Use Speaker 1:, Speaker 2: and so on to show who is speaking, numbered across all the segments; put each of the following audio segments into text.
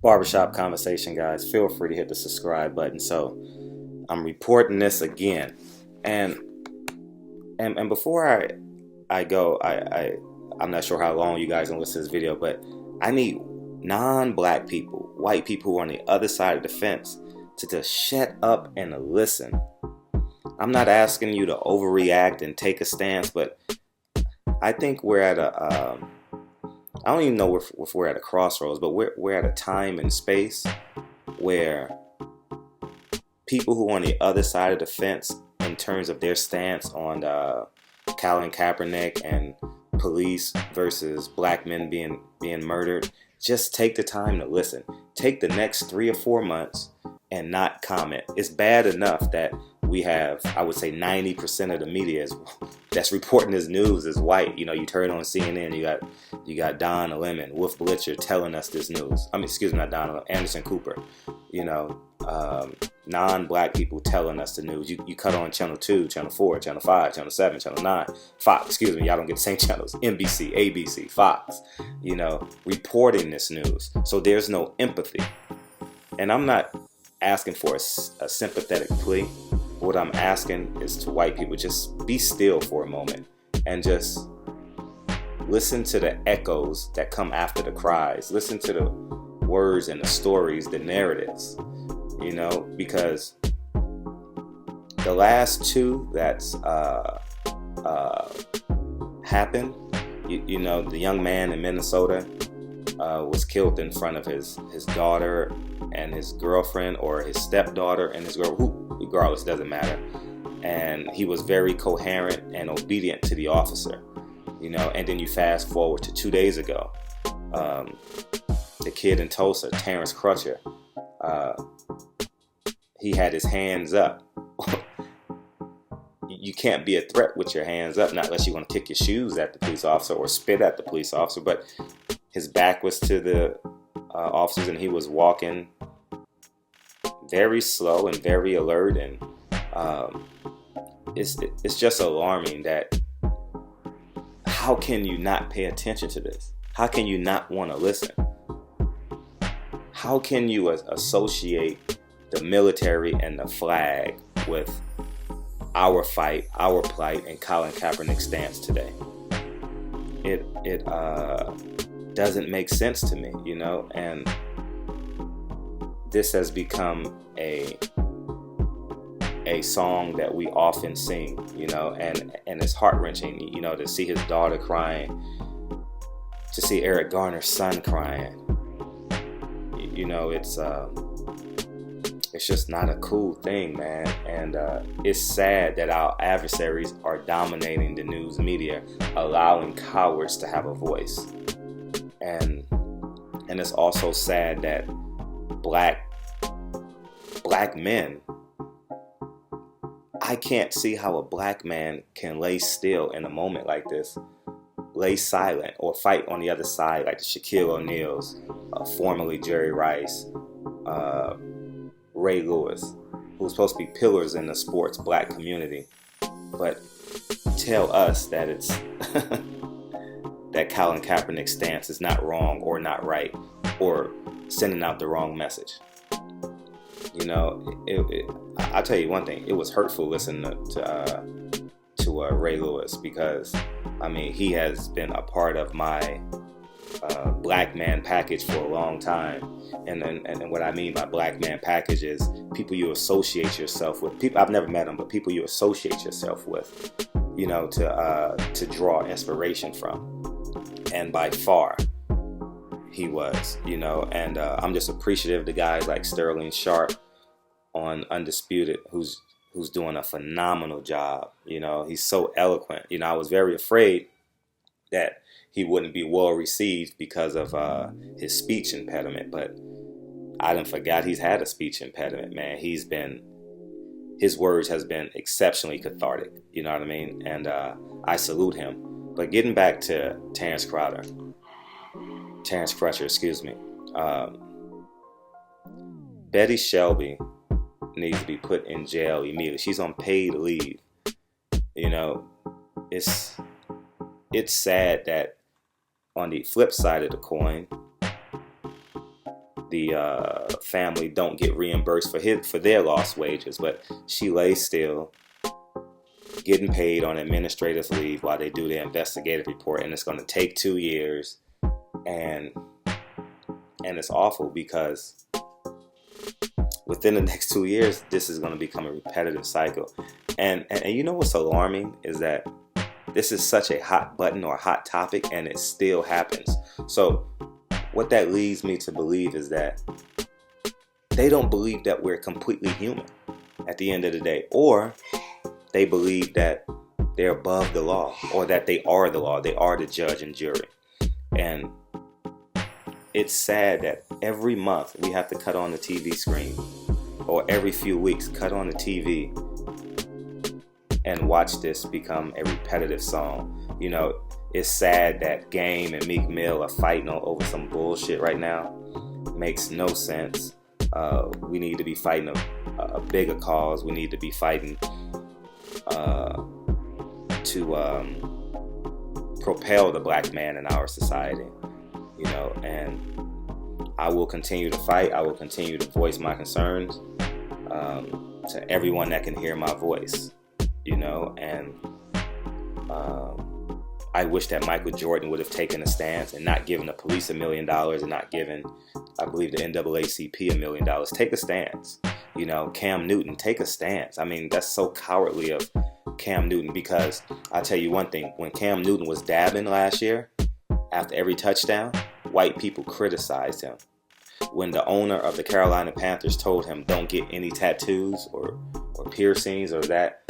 Speaker 1: Barbershop conversation, guys. Feel free to hit the subscribe button. So I'm reporting this again, and before I go, I'm not sure how long you guys gonna listen to this video, but I need non-black people, white people who are on the other side of the fence, to just shut up and listen. I'm not asking you to overreact and take a stance, but I think we're at I don't even know if we're at a crossroads, but we're at a time and space where people who are on the other side of the fence in terms of their stance on Colin Kaepernick and police versus black men being murdered, just take the time to listen. Take the next 3 or 4 months and not comment. It's bad enough that we have, I would say, 90% of the media that's reporting this news is white. You know, you turn on CNN, you got Don Lemon, Wolf Blitzer telling us this news. I mean, excuse me, not Don Lemon, Anderson Cooper. You know, non-black people telling us the news. You cut on Channel 2, Channel 4, Channel 5, Channel 7, Channel 9, Fox, excuse me, y'all don't get the same channels, NBC, ABC, Fox, you know, reporting this news. So there's no empathy. And I'm not asking for a sympathetic plea. What I'm asking is to white people, just be still for a moment and just listen to the echoes that come after the cries. Listen to the words and the stories, the narratives, you know, because the last two that's happened, you know, the young man in Minnesota was killed in front of his daughter and his girlfriend, or his stepdaughter and his girl, regardless, doesn't matter. And he was very coherent and obedient to the officer, you know. And then you fast forward to 2 days ago, the kid in Tulsa, Terence Crutcher, he had his hands up. You can't be a threat with your hands up, not unless you want to kick your shoes at the police officer or spit at the police officer. But his back was to the officers, and he was walking very slow and very alert. And it's just alarming that how can you not pay attention to this? How can you not want to listen? How can you associate the military and the flag with our fight, our plight, and Colin Kaepernick's stance today? It doesn't make sense to me, you know. And this has become a song that we often sing, you know, and it's heart-wrenching, you know, to see his daughter crying, to see Eric Garner's son crying. You know, it's just not a cool thing, man. And it's sad that our adversaries are dominating the news media, allowing cowards to have a voice. And it's also sad that black men, I can't see how a black man can lay still in a moment like this, lay silent, or fight on the other side like the Shaquille O'Neals, formerly Jerry Rice, Ray Lewis, who's supposed to be pillars in the sports black community, but tell us that it's that Colin Kaepernick's stance is not wrong or not right or sending out the wrong message. You know, I'll tell you one thing. It was hurtful listening to Ray Lewis, because, I mean, he has been a part of my black man package for a long time. And what I mean by black man package is people you associate yourself with. People I've never met them, but people you associate yourself with, you know, to draw inspiration from. And by far, he was, you know. And I'm just appreciative to guys like Sterling Sharp on Undisputed, who's doing a phenomenal job. You know, he's so eloquent. You know, I was very afraid that he wouldn't be well received because of his speech impediment, but I done forgot he's had a speech impediment, man. His words has been exceptionally cathartic, you know what I mean? And I salute him. But getting back to Terence Crutcher, excuse me. Betty Shelby needs to be put in jail immediately. She's on paid leave. You know, it's sad that on the flip side of the coin, family don't get reimbursed for their lost wages, but she lays still, getting paid on administrative leave while they do their investigative report, and it's going to take 2 years, and it's awful because within the next 2 years, this is going to become a repetitive cycle. And you know what's alarming is that this is such a hot button or hot topic, and it still happens. So what that leads me to believe is that they don't believe that we're completely human at the end of the day, or they believe that they're above the law, or that they are the law, they are the judge and jury. And it's sad that every month we have to cut on the TV screen, or every few weeks cut on the TV and watch this become a repetitive song. You know, it's sad that Game and Meek Mill are fighting over some bullshit right now. Makes no sense. We need to be fighting a bigger cause. We need to be fighting to propel the black man in our society. You know, and I will continue to fight. I will continue to voice my concerns to everyone that can hear my voice. You know, and I wish that Michael Jordan would have taken a stance and not given the police $1 million and not given, I believe, the NAACP $1 million. Take a stance. You know, Cam Newton, take a stance. I mean, that's so cowardly of Cam Newton, because I'll tell you one thing. When Cam Newton was dabbing last year, after every touchdown, white people criticized him. When the owner of the Carolina Panthers told him don't get any tattoos or piercings or that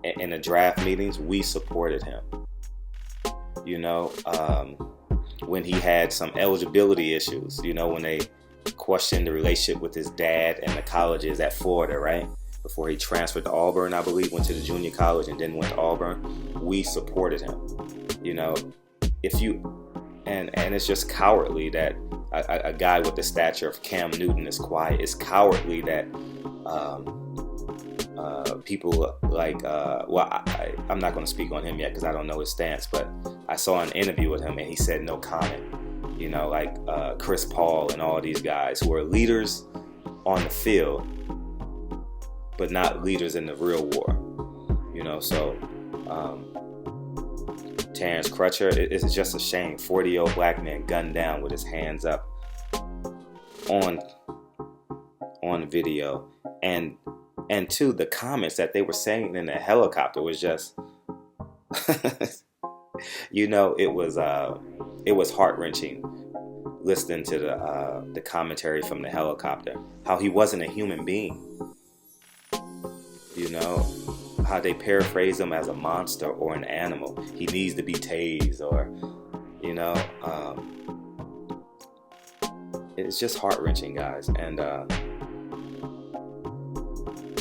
Speaker 1: in the draft meetings, we supported him. You know, when he had some eligibility issues, you know, when they questioned the relationship with his dad and the colleges at Florida, right? Before he transferred to Auburn, I believe, went to the junior college and then went to Auburn, we supported him. You know, if you, and it's just cowardly that a guy with the stature of Cam Newton is quiet. It's cowardly that people like, I'm not going to speak on him yet because I don't know his stance, but I saw an interview with him and he said no comment. You know, like Chris Paul and all these guys who are leaders on the field, but not leaders in the real war. You know, so Terence Crutcher, it's just a shame. 40-year-old black man gunned down with his hands up on video, and to the comments that they were saying in the helicopter was just you know, it was heart-wrenching listening to the commentary from the helicopter, how he wasn't a human being. You know, how they paraphrase him as a monster or an animal. He needs to be tased, or, you know, it's just heart-wrenching, guys. And I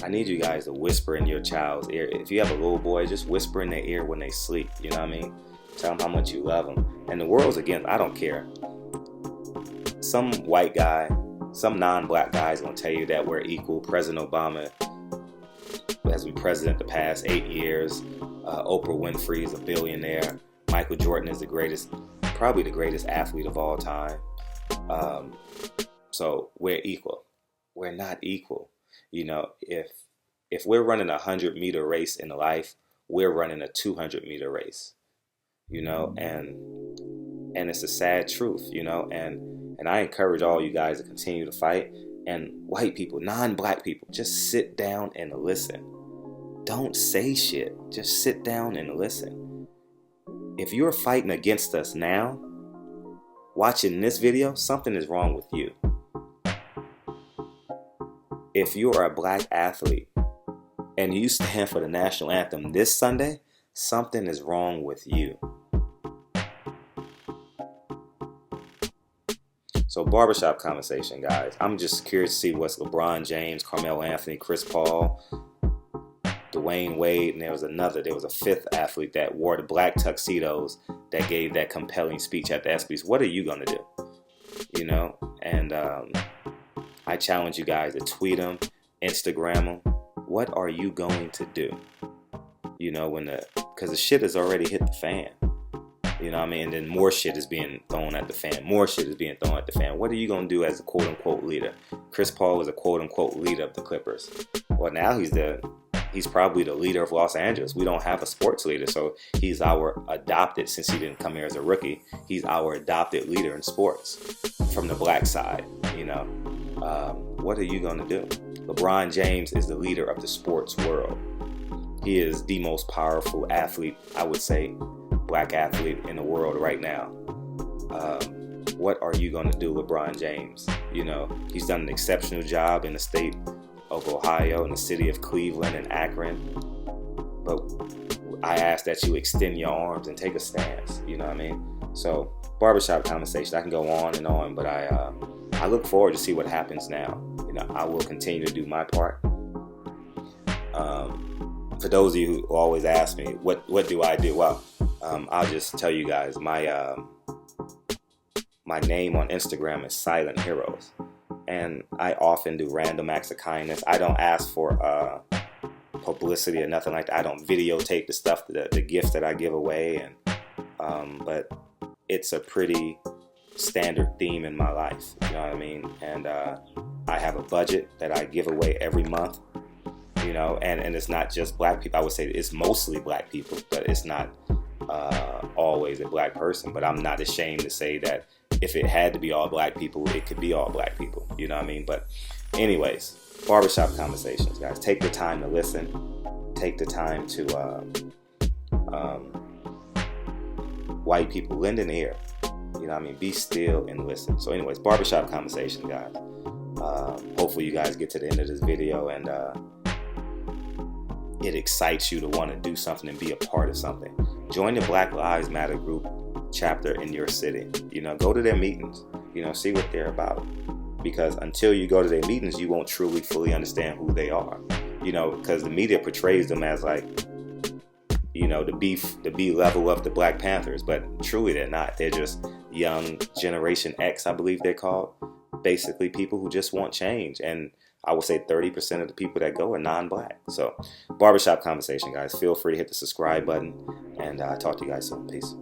Speaker 1: need you guys to whisper in your child's ear. If you have a little boy, just whisper in their ear when they sleep. You know what I mean? Tell them how much you love them. And the world's against, I don't care. Some white guy, some non-black guy is going to tell you that we're equal. President Obama has been president the past 8 years. Oprah Winfrey is a billionaire. Michael Jordan is probably the greatest athlete of all time. So we're equal. We're not equal. You know, if we're running a 100-meter race in life, we're running a 200-meter race. You know, and it's a sad truth. You know, and I encourage all you guys to continue to fight. And white people, non-black people, just sit down and listen. Don't say shit. Just sit down and listen. If you're fighting against us now, watching this video, something is wrong with you. If you are a black athlete and you stand for the national anthem this Sunday, something is wrong with you. So barbershop conversation, guys. I'm just curious to see what's LeBron James, Carmelo Anthony, Chris Paul, Dwayne Wade, and there was a fifth athlete that wore the black tuxedos that gave that compelling speech at the ESPYs. What are you going to do? You know, and I challenge you guys to tweet them, Instagram them. What are you going to do? You know, because the shit has already hit the fan. You know what I mean? And then more shit is being thrown at the fan. More shit is being thrown at the fan. What are you going to do as a quote-unquote leader? Chris Paul is a quote-unquote leader of the Clippers. Well, now he's probably the leader of Los Angeles. We don't have a sports leader, so he's our adopted, since he didn't come here as a rookie, he's our adopted leader in sports from the black side, you know. What are you going to do? LeBron James is the leader of the sports world. He is the most powerful athlete, I would say, black athlete in the world right now. What are you going to do, LeBron James? You know, he's done an exceptional job in the state of Ohio, in the city of Cleveland and Akron. But I ask that you extend your arms and take a stance. You know what I mean? So, barbershop conversation. I can go on and on, but I look forward to see what happens now. You know, I will continue to do my part. For those of you who always ask me, what do I do? Well, I'll just tell you guys, my name on Instagram is Silent Heroes, and I often do random acts of kindness. I don't ask for publicity or nothing like that. I don't videotape the stuff, the gifts that I give away, and but it's a pretty standard theme in my life. You know what I mean? And I have a budget that I give away every month. You know, and it's not just black people. I would say it's mostly black people, but it's not always a black person. But I'm not ashamed to say that if it had to be all black people, it could be all black people. You know what I mean? But anyways, barbershop conversations, guys. Take the time to listen. Take the time to white people, lend an ear. You know what I mean? Be still and listen. So anyways, barbershop conversation, guys. Hopefully you guys get to the end of this video and it excites you to want to do something and be a part of something. Join the Black Lives Matter group chapter in your city. You know, go to their meetings. You know, see what they're about. Because until you go to their meetings, you won't truly fully understand who they are. You know, because the media portrays them as like, you know, the B level of the Black Panthers, but truly they're not. They're just young Generation X, I believe they're called. Basically, people who just want change. And I would say 30% of the people that go are non-black. So, barbershop conversation, guys. Feel free to hit the subscribe button, and I'll talk to you guys soon. Peace.